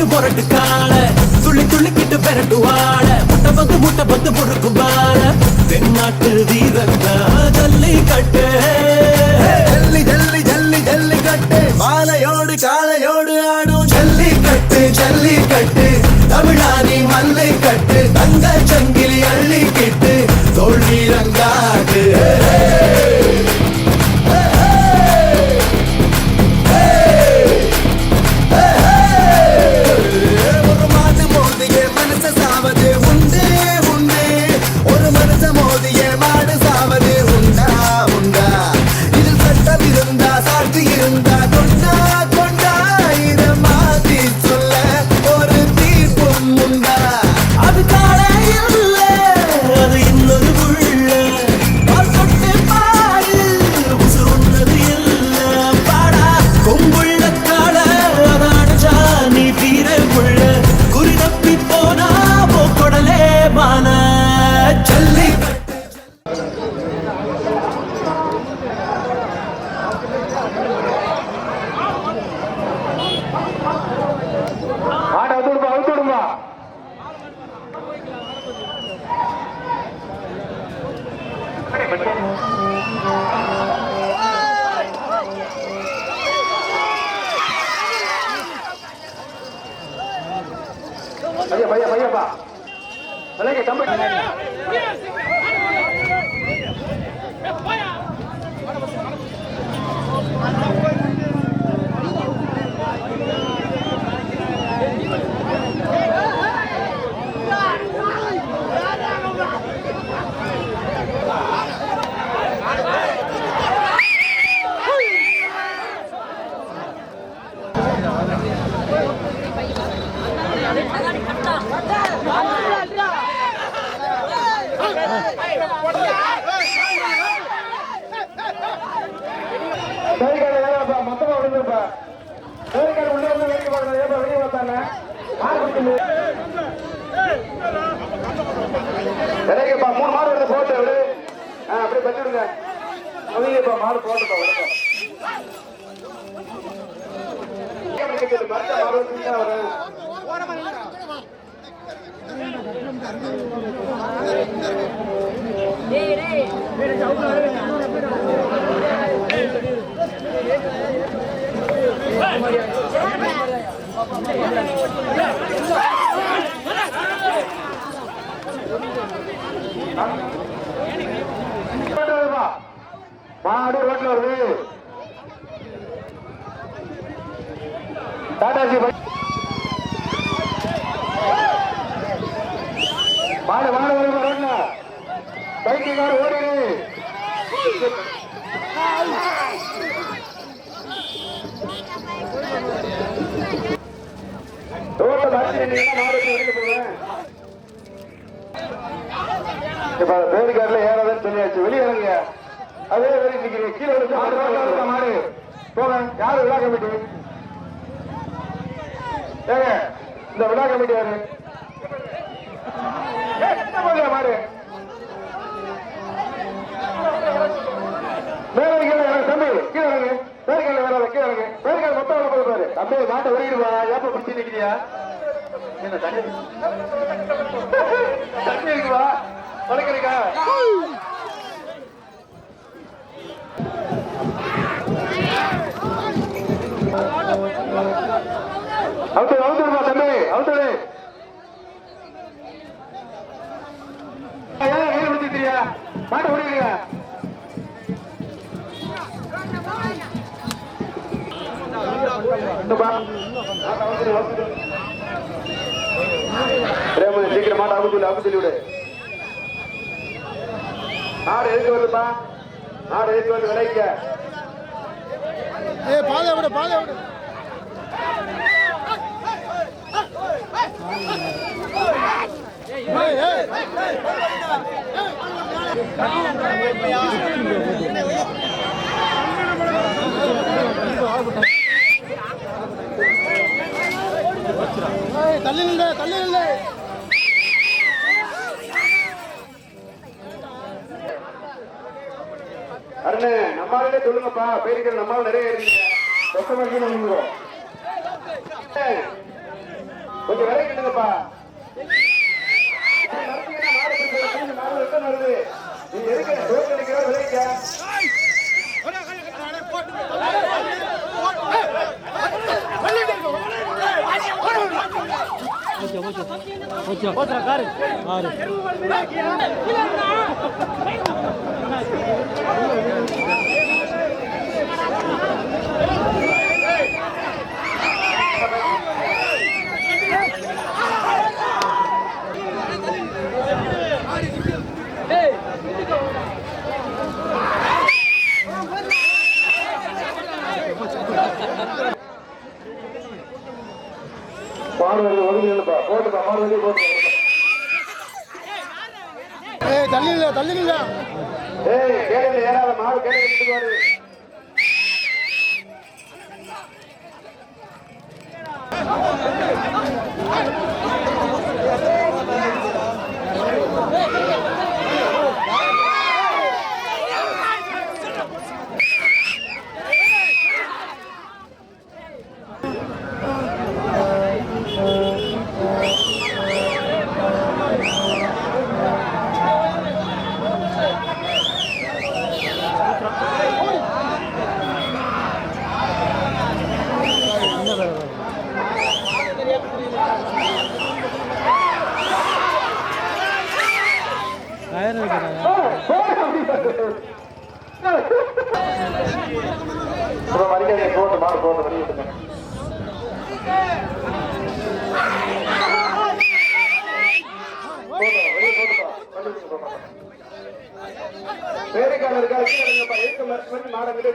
முரட்டு முரட்டு கால துள்ளி துள்ளிக்கிட்டு பெரட்டு வாழ முட்டை வந்து முறுக்கும் வாழ தென்னாட்டு வீரங்க ஜல்லி கட்டு ஜல்லி ஜல்லி ஜல்லி ஜல்லி கட்டு மாலையோடு காலையோடு ஆடும் ஜல்லி கட்டு தமிழானி மல்லை கட்டு தங்க சங்கிலி அள்ளி கிட்டு தோல் வீரங்காடு भैया अलगे तम மூணு மாடு வந்து போட்டு விடு அப்படியே பச்சுடுங்க மாடு போட்டு மாடு ரோட்ல வருது டாடாஜி மாடு மாடு வருது ரோட்ல பைக்கு கார் ஓடுது ரோட்ல மாடு வெளியே போவேன் இப்ப பேரு கார்ல ஏறாதுன்னு சொல்லியாச்சு வெளியே இறங்க அதே மாதிரி நிக்கிறீங்க கீழே விழுந்து மாடு போங்க யாரு விழா கமிட்டி ஏங்க இந்த விழா கமிட்டி யாரு மாடு மேல கீழே தம்பி கீழே இறங்கு பேருக்கால வேற கீழே இறங்கு பேருக்கால மொத்தம் வர போது பாரு அப்படியே மாட்டை ஓடிடுவா ஏப்ப பிடிச்சி நிக்கிறியா என்ன தண்ணி தண்ணி இருக்குவா வளர்க்குறீங்க அவுத்துடுமா தம்பி அவுத்துடு கையில் பிடிச்சிட்டியா மாட்டை ஓடிடுங்க சீக்கிரம் மாட்டை அவுத்து சொல்லி விடு நாடு எதுக்கு வருதுப்பா நாடு எதுக்கு வந்து விளைவிக்க பாதை விடு தள்ளி நில்லை அருண் நம்மளாலே சொல்லுங்கப்பா பேருக்கள் நம்மளால நிறைய இருக்கீங்க போச்சுடா காரு மாடு வந்து ஒதுங்கி இல்லப்பா போட்டுப்பா மாடு வெளியே போட்டு ஏய் தள்ளி நில்ல ஏய் கேளுங்க ஏறாத மாடு கேளுங்க எடுத்துட்டு வாரு டயர் வைக்கிறாங்க மணிக்கே போட்டு மாடு போட்டு வெளியே விட்டுங்க பேரிக்கால இருக்கா மாடங்கிட்டே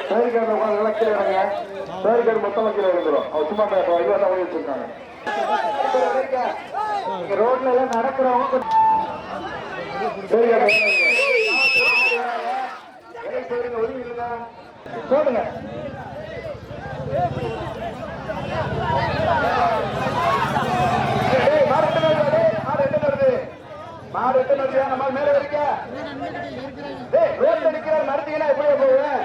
பேரிக்கால நல்லா கீழே இறங்க பேரிக்காடு மொத்தமா கீழே இருந்துடும் அவர் சும்மா ஐயா வச்சிருக்காங்க ரோட்ல எல்லாம் நடக்கிறவங்க போடுங்க மாடு எத்தனை வருது நம்ம மேல இருக்க ரோட்ல நிக்கிற மறுத்தீங்கன்னா எப்படியா போவேன்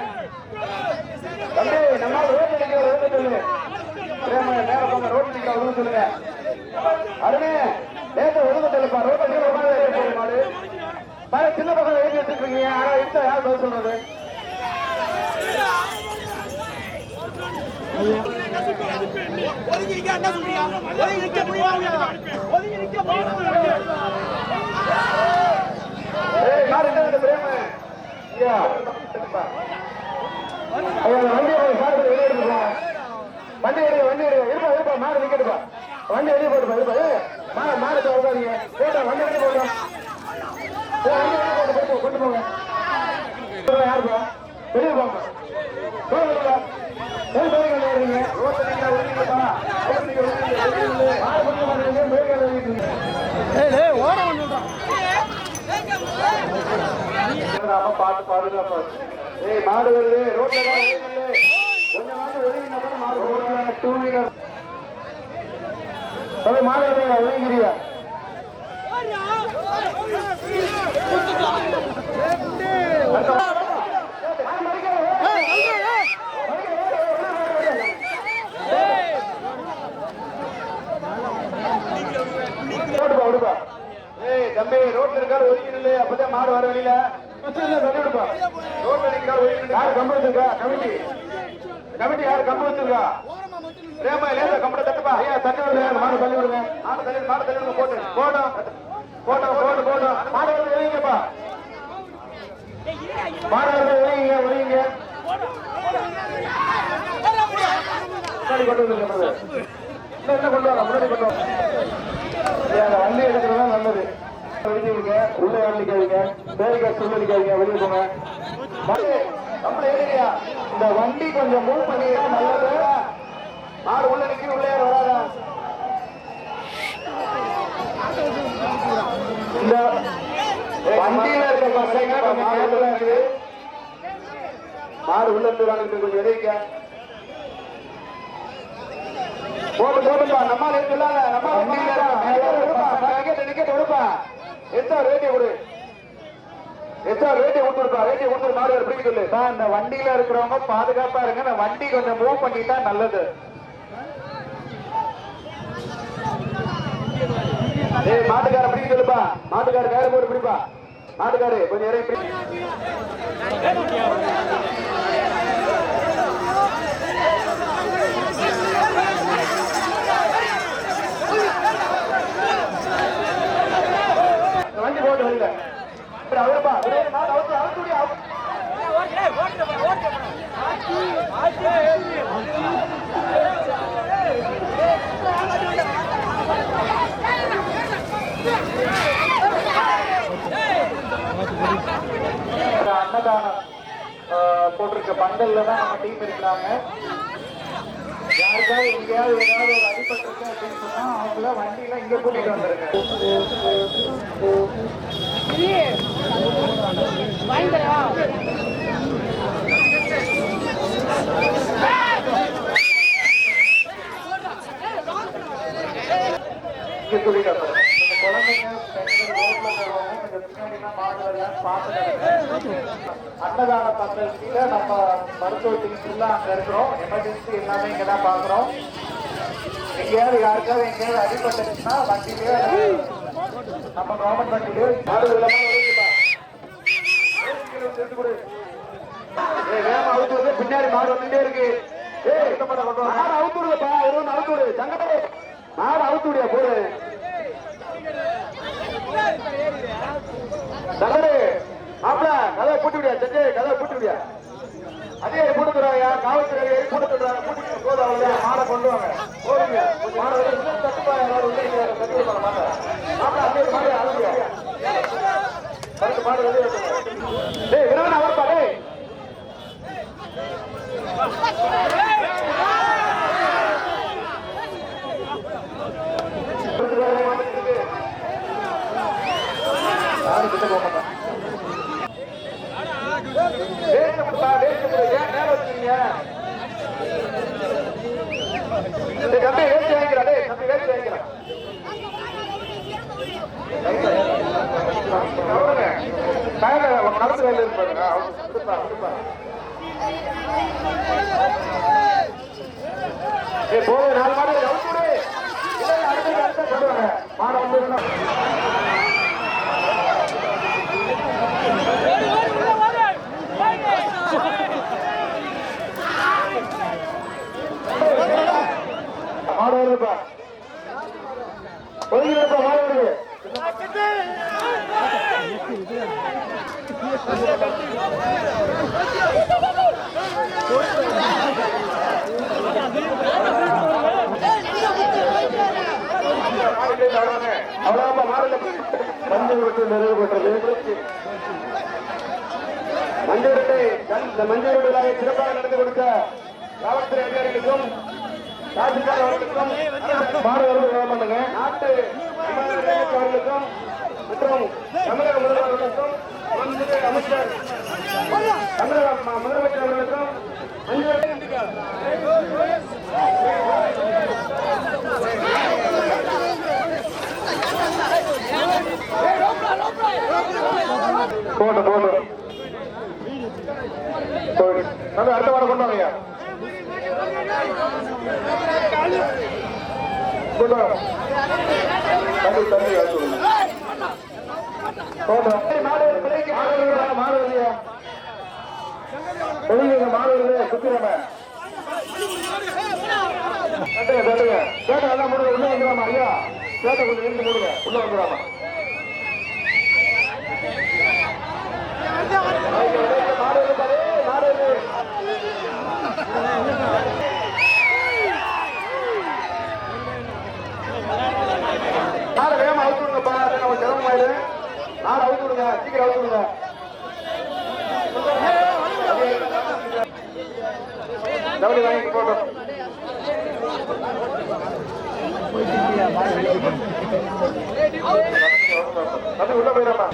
தம்பி நம்ம ரோட்ல நிக்கிற ரோட்ல சொல்லு நேரம் போங்க ரோட்ல நிக்கிற ஒழுங்கு சொல்லுங்க அருணே நேற்று ஒழுங்கு சொல்லுப்பா ரோட்ல நிக்கிற மாடு பல சின்ன பசங்க எழுதி வச்சுட்டு இருக்கீங்க ஆனா எடுத்தா யார் பதில் சொல்றது வண்டி எடுப்பா மாடு நிக்கட்டுப்பா வண்டி வெளியே போட்டுப்பா இருப்பா மாடு வருவாங்க போட்டா வண்டி வெளியே போட்டோம் கொண்டு போங்க யாருப்பா வெளியே போங்க பார்த்து பாதுகாப்பா மாடு வருது ரோட்ல கொஞ்சம் மாடு வெளியே மாடு டூ வீலர் மாடு வெளியே தம்பி ரோட்ல இருக்காரு ஒதுக்கி அப்பதான் மாடு வர வெளியில தள்ளி விடுப்பா ரோட்ல நிற்காரு யாரு கம்பு வச்சிருக்கா கமிட்டி யாரு கம்பு வச்சிருக்கா பிரேமா லேசா கம்பளை தட்டுப்பா ஐயா தள்ளி விடுங்க மாடு தள்ளி விடுங்க மாடு தள்ளி விடுங்க போட்டு போட்டோம் மாடு வந்து வெளியங்கப்பா மாடு வந்து வெளியுங்க முன்னாடி கொண்டு வந்து என்ன கொண்டு வாங்க முன்னாடி கொண்டு வாங்க வண்டி எடுக்கிறதா நல்லது வெளியே உள்ள அடிக்காதீங்க பேரிக்காய் சொல்லடிக்காதீங்க வெளியே போங்க இந்த வண்டி கொஞ்சம் மூவ் பண்ணிட்டா நல்லது மாடு உள்ள நிக்க உள்ளே வராதா இந்த வண்டியில இருக்க பசங்க மாடு உள்ள இருந்து கொஞ்சம் எதிர்க்க போட்டுப்பா நம்மால சொல்லாத நம்ம நிக்கெட் விடுப்பா எத்தா ரேட்டிய விடு மாடு எப்படி சொல்லு இந்த வண்டியில இருக்கிறவங்க பாதுகாப்பா இருங்க இந்த வண்டி கொஞ்சம் மூவ் பண்ணிட்டா நல்லது மாட்டுக்கார பிடிக்க சொல்லுப்பா மாட்டுக்கார கயிறு போட்டு பிடிப்பா மாட்டுக்காரு கொஞ்சம் இறங்கி இருக்க பந்தல்ல தான் நம்ம டீம் இருக்கிறாங்க. யாருக்காவது எங்கேயாவது ஏதாவது ஒரு அடிபட்டிருக்கு அப்படின்னு சொன்னா அவங்கள வண்டியில இங்க கூட்டிட்டு வந்துருங்க. இங்க கூட்டிட்டு வந்துருங்க. இந்த குழந்தைங்க பெண்கள் ரோட்ல போவாங்க, கொஞ்சம் பின்னாடிலாம் மாடுகள்லாம் பார்த்து அன்னதான பந்தல் கீழே நம்ம மருத்துவ டீம்ஸ் எல்லாம் அங்க இருக்கிறோம். எமர்ஜென்சி எல்லாமே இங்க தான் பாக்குறோம். எங்கேயாவது யாருக்காவது எங்கேயாவது அடிபட்டுச்சுன்னா வண்டியிலே நம்ம கவர்மெண்ட் வண்டியிலே மாடு இல்லாம பின்னாடி மாடு வந்துட்டே இருக்கு. மாடு அவுத்துடுப்பா, அவுத்துடு சங்கடே, மாடு அவுத்துடியா போடு சங்கடே மாப்பிள கதை பூட்டி விடியா, செஞ்சே கதை பூட்டி விடியா. அதே போட்டு தருவாங்க, காவல்துறை போட்டு தருவாங்க. கூட்டிட்டு போதும் அவங்க மாடை கொண்டு வாங்க. போடுங்க மாடை தட்டுப்பா, தட்டு விடுவாங்க மாட்டை. மாப்பிள அப்படியே மாடு அழுங்க கரெக்ட் மாடு வெளியே டேய் விரவன் அவர்ப்பா டேய் யாரு கிட்ட போக மாட்டான். தம்பி வேஸ்ட் வாங்கிக்கிறா, டேய் தம்பி வேஸ்ட் வாங்கிக்கிறா. நடத்து வேலை இருப்பாருங்க போது 4 மாடு அவுத்துடு. அடுத்த சொல்லுவாங்க மாடு வந்து மாடு வருதுப்பா, ஒதுங்கிப்பா மாடு வருது. அவ்வளவுதான் மாடு மஞ்சள் விட்டு நிறைவு பெற்றது. மஞ்சள் விட்டை மஞ்சள் விடுதலாக சிறப்பாக நடந்து கொடுத்த காவல்துறை அதிகாரிகளுக்கும் தாசில்தார் அவர்களுக்கும் மாடு வருவது பண்ணுங்க. நாட்டு அவர்களுக்கும் மற்றும் தமிழக முதல்வர்களுக்கும் அமைச்சர் தமிழக முதலமைச்சர் அவர்களுக்கும் போட்டு அடுத்த வாரம் கொண்டு வாங்க மாடு சுத்திரம கேட்ட எல்லாம் மூடுங்க, உள்ள வந்துடாமா ஐயா, கேட்ட கொஞ்சம் இருந்து மூடுங்க, உள்ள வந்துடாமா. நாளை வேகமா அவுத்து விடுங்கப்பா, நம்ம சிரமமாயிரு. நாளை அவுத்து விடுங்க, சீக்கிரம் அவுத்து விடுங்க. டவுளி வாங்கி போட்டோம். உள்ள போயிடமா.